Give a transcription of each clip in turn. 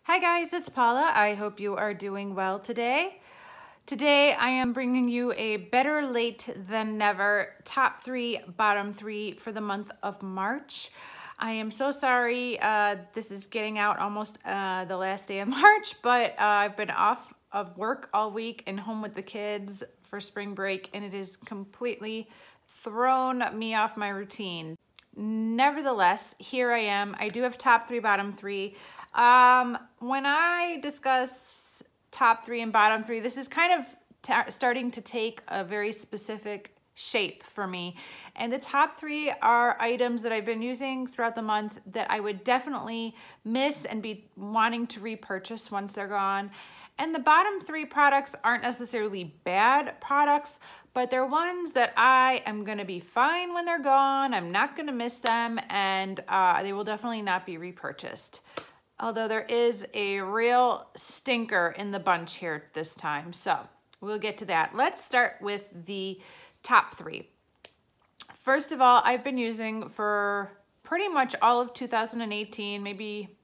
Hi guys, it's Paula. I hope you are doing well today. Today I am bringing you a better late than never top 3, bottom 3 for the month of March. I am so sorry this is getting out almost the last day of March, but I've been off of work all week and home with the kids for spring break, and it has completely thrown me off my routine. Nevertheless, here I am. I do have top 3, bottom 3. When I discuss top 3 and bottom 3, this is kind of starting to take a very specific shape for me. And the top 3 are items that I've been using throughout the month that I would definitely miss and be wanting to repurchase once they're gone. And the bottom 3 products aren't necessarily bad products, but they're ones that I am gonna be fine when they're gone. I'm not gonna miss them, and they will definitely not be repurchased. Although there is a real stinker in the bunch here this time. So we'll get to that. Let's start with the top 3. First of all, I've been using for pretty much all of 2018, maybe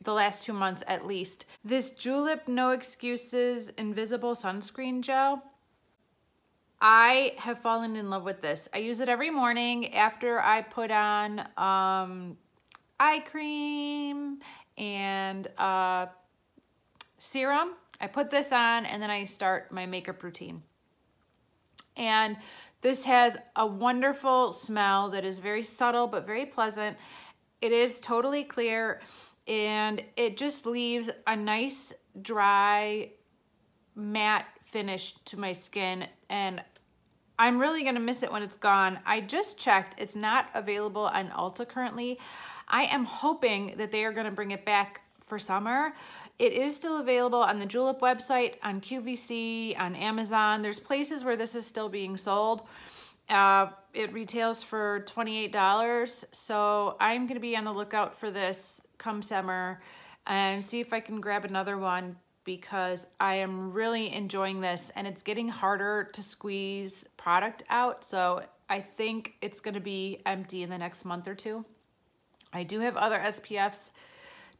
the last 2 months at least, this Julep No Excuses Invisible Sunscreen Gel. I have fallen in love with this. I use it every morning after I put on eye cream and serum. I put this on and then I start my makeup routine. And this has a wonderful smell that is very subtle but very pleasant. It is totally clear and it just leaves a nice dry matte finish to my skin, and I'm really gonna miss it when it's gone. I just checked, it's not available on Ulta currently. I am hoping that they are gonna bring it back for summer. It is still available on the Julep website, on QVC, on Amazon. There's places where this is still being sold. It retails for $28, so I'm gonna be on the lookout for this come summer and see if I can grab another one, because I am really enjoying this and it's getting harder to squeeze product out. So I think it's gonna be empty in the next month or 2. I do have other SPFs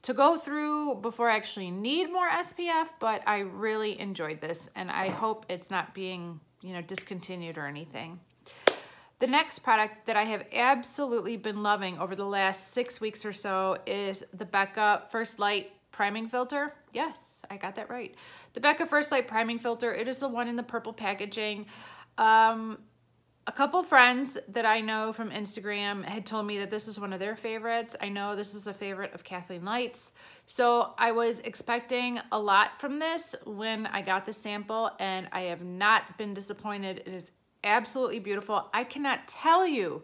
to go through before I actually need more SPF, but I really enjoyed this and I hope it's not being, discontinued or anything. The next product that I have absolutely been loving over the last 6 weeks or so is the Beca First Light Priming Filter. Yes, I got that right. The Beca First Light Priming Filter. It is the one in the purple packaging. A couple friends that I know from Instagram had told me that this is one of their favorites. I know this is a favorite of Kathleen Light's. So I was expecting a lot from this when I got the sample, and I have not been disappointed. It is absolutely beautiful. I cannot tell you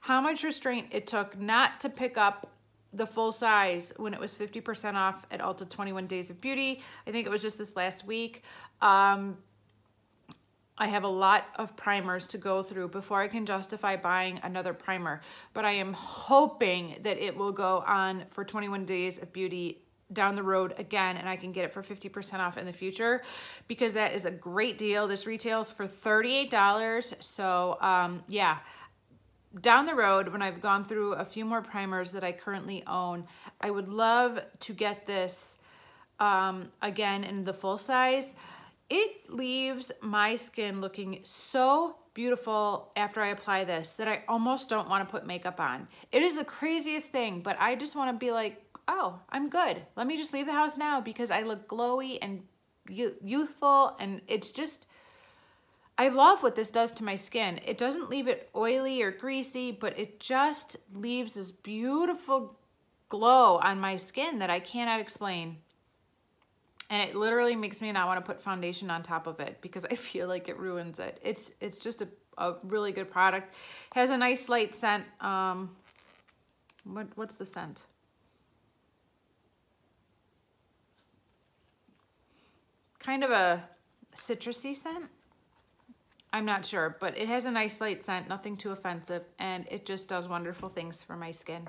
how much restraint it took not to pick up the full size when it was 50% off at Ulta 21 Days of Beauty. I think it was just this last week. I have a lot of primers to go through before I can justify buying another primer, but I am hoping that it will go on for 21 Days of Beauty down the road again, and I can get it for 50% off in the future, because that is a great deal. This retails for $38. So yeah, down the road, when I've gone through a few more primers that I currently own, I would love to get this again in the full size. It leaves my skin looking so beautiful after I apply this that I almost don't want to put makeup on. It is the craziest thing, but I just want to be like, oh, I'm good. Let me just leave the house now because I look glowy and youthful, and it's just, I love what this does to my skin. It doesn't leave it oily or greasy, but it just leaves this beautiful glow on my skin that I cannot explain. And it literally makes me not want to put foundation on top of it because I feel like it ruins it. It's just a really good product. Has a nice light scent. What's the scent? Kind of a citrusy scent. I'm not sure, but it has a nice light scent, nothing too offensive, and it just does wonderful things for my skin.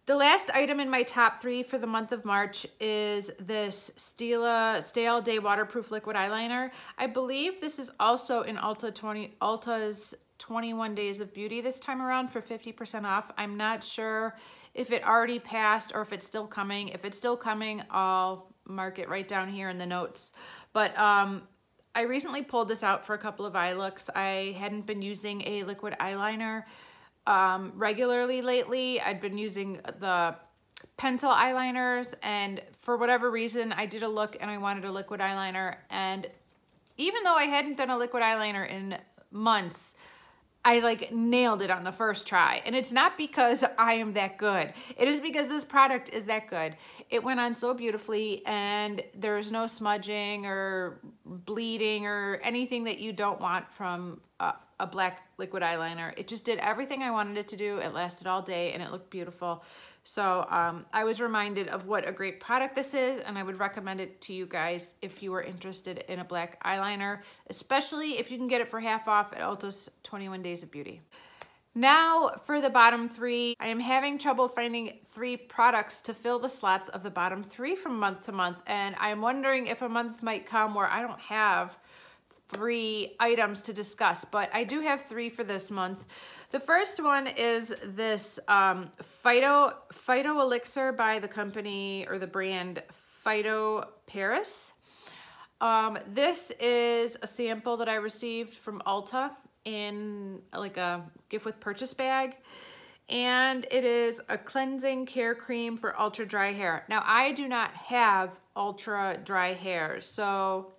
The last item in my top 3 for the month of March is this Stila Stay All Day Waterproof Liquid Eyeliner. I believe this is also in Ulta's 21 Days of Beauty this time around for 50% off. I'm not sure if it already passed or if it's still coming. If it's still coming, I'll mark it right down here in the notes. But I recently pulled this out for a couple of eye looks. I hadn't been using a liquid eyeliner regularly lately. I'd been using the pencil eyeliners, and for whatever reason, I did a look and I wanted a liquid eyeliner. And even though I hadn't done a liquid eyeliner in months, I like nailed it on the first try. And it's not because I am that good. It is because this product is that good. It went on so beautifully, and there's no smudging or bleeding or anything that you don't want from a black liquid eyeliner. It just did everything I wanted it to do. It lasted all day and it looked beautiful. So I was reminded of what a great product this is, and I would recommend it to you guys if you were interested in a black eyeliner, especially if you can get it for half off at Ulta's 21 Days of Beauty. Now for the bottom three. I am having trouble finding 3 products to fill the slots of the bottom 3 from month to month, and I'm wondering if a month might come where I don't have 3 items to discuss, but I do have 3 for this month. The first one is this Phyto Elixir by the company or the brand Phyto Paris. This is a sample that I received from Ulta in like a gift with purchase bag, and it is a cleansing care cream for ultra dry hair. Now I do not have ultra dry hair, so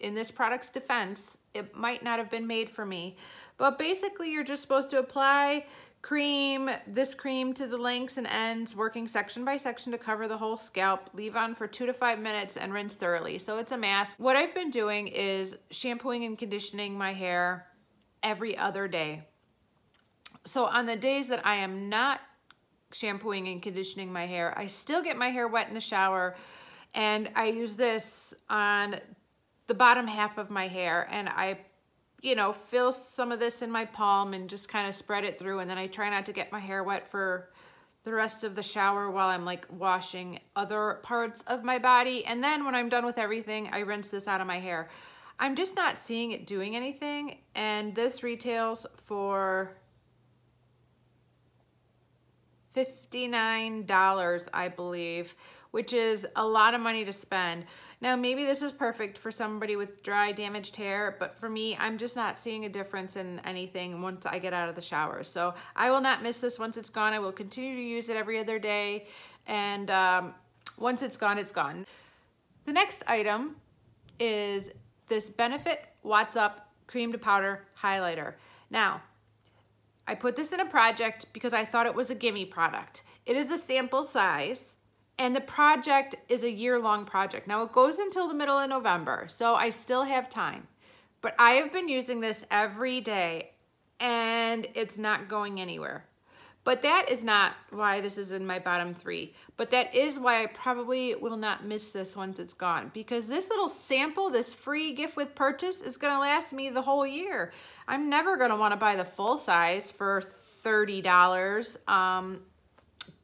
in this product's defense, it might not have been made for me. But basically, you're just supposed to apply this cream to the lengths and ends, working section by section to cover the whole scalp. Leave on for 2 to 5 minutes and rinse thoroughly. So it's a mask. What I've been doing is shampooing and conditioning my hair every other day. So on the days that I am not shampooing and conditioning my hair, I still get my hair wet in the shower, and I use this on the bottom half of my hair, and I fill some of this in my palm and just kind of spread it through, and then I try not to get my hair wet for the rest of the shower while I'm like washing other parts of my body. And then when I'm done with everything, I rinse this out of my hair. I'm just not seeing it doing anything, and this retails for $59, I believe, which is a lot of money to spend. Now, maybe this is perfect for somebody with dry, damaged hair, but for me, I'm just not seeing a difference in anything once I get out of the shower. So I will not miss this once it's gone. I will continue to use it every other day, and once it's gone, it's gone. The next item is this Benefit Watts Up Cream to Powder Highlighter. Now, I put this in a project because I thought it was a gimme product. It is a sample size, and the project is a year-long project. Now, it goes until the middle of November, so I still have time. But I have been using this every day, and it's not going anywhere. But that is not why this is in my bottom 3. But that is why I probably will not miss this once it's gone, because this little sample, this free gift with purchase, is gonna last me the whole year. I'm never gonna wanna buy the full size for $30.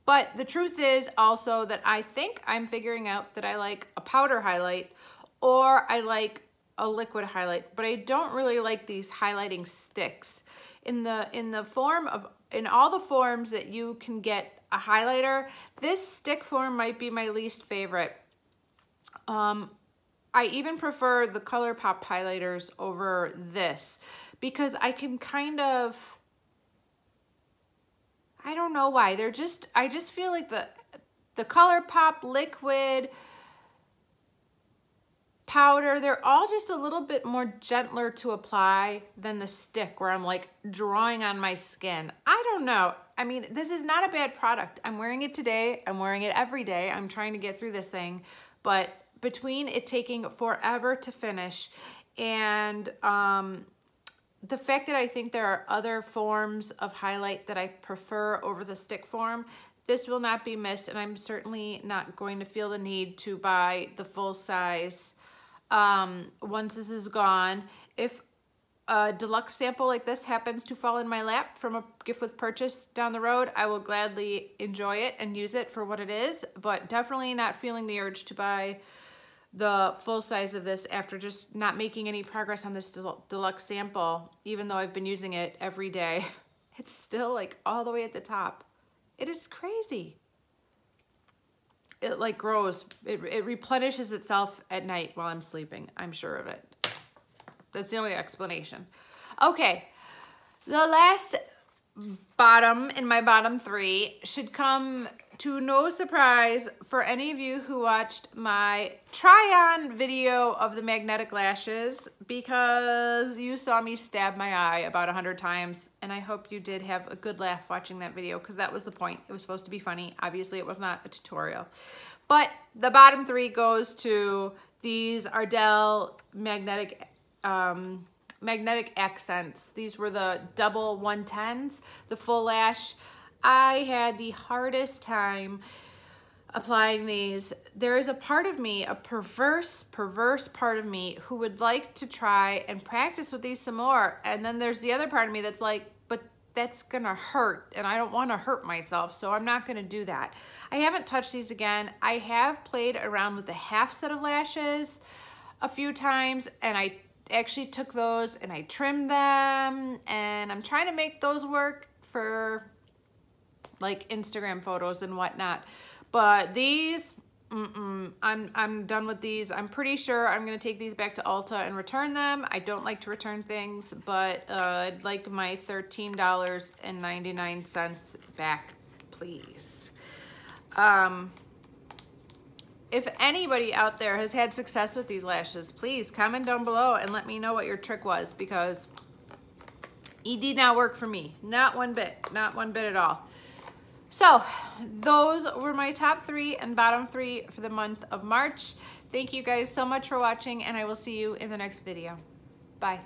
But the truth is also that I think I'm figuring out that I like a powder highlight or I like a liquid highlight, but I don't really like these highlighting sticks. In all the forms that you can get a highlighter, this stick form might be my least favorite. I even prefer the ColourPop highlighters over this because I can kind of, I don't know why. I just feel like the ColourPop liquid, powder, they're all just a little bit more gentler to apply than the stick where I'm like drawing on my skin. I don't know. I mean, this is not a bad product. I'm wearing it today. I'm wearing it every day. I'm trying to get through this thing. But between it taking forever to finish and the fact that I think there are other forms of highlight that I prefer over the stick form, this will not be missed, and I'm certainly not going to feel the need to buy the full size once this is gone. If a deluxe sample like this happens to fall in my lap from a gift with purchase down the road, I will gladly enjoy it and use it for what it is, but definitely not feeling the urge to buy the full size of this after just not making any progress on this deluxe sample, even though I've been using it every day. It's still like all the way at the top. It is crazy. It like grows. It replenishes itself at night while I'm sleeping. I'm sure of it. That's the only explanation. Okay, the last bottom in my bottom 3 should come to no surprise for any of you who watched my try-on video of the magnetic lashes, because you saw me stab my eye about 100 times, and I hope you did have a good laugh watching that video, because that was the point. It was supposed to be funny. Obviously, it was not a tutorial. But the bottom 3 goes to these Ardell magnetic accents. These were the double 110s, the full lash. I had the hardest time applying these. There is a part of me, a perverse part of me, who would like to try and practice with these some more. And then there's the other part of me that's like, but that's gonna hurt, and I don't wanna hurt myself, so I'm not gonna do that. I haven't touched these again. I have played around with the half set of lashes a few times, and I actually took those and I trimmed them, and I'm trying to make those work for like Instagram photos and whatnot. But these, I'm done with these. I'm pretty sure I'm gonna take these back to Ulta and return them. I don't like to return things, but I'd like my $13.99 back, please. If anybody out there has had success with these lashes, please comment down below and let me know what your trick was, because it did not work for me. Not one bit at all. So those were my top 3 and bottom 3 for the month of March. Thank you guys so much for watching, and I will see you in the next video. Bye.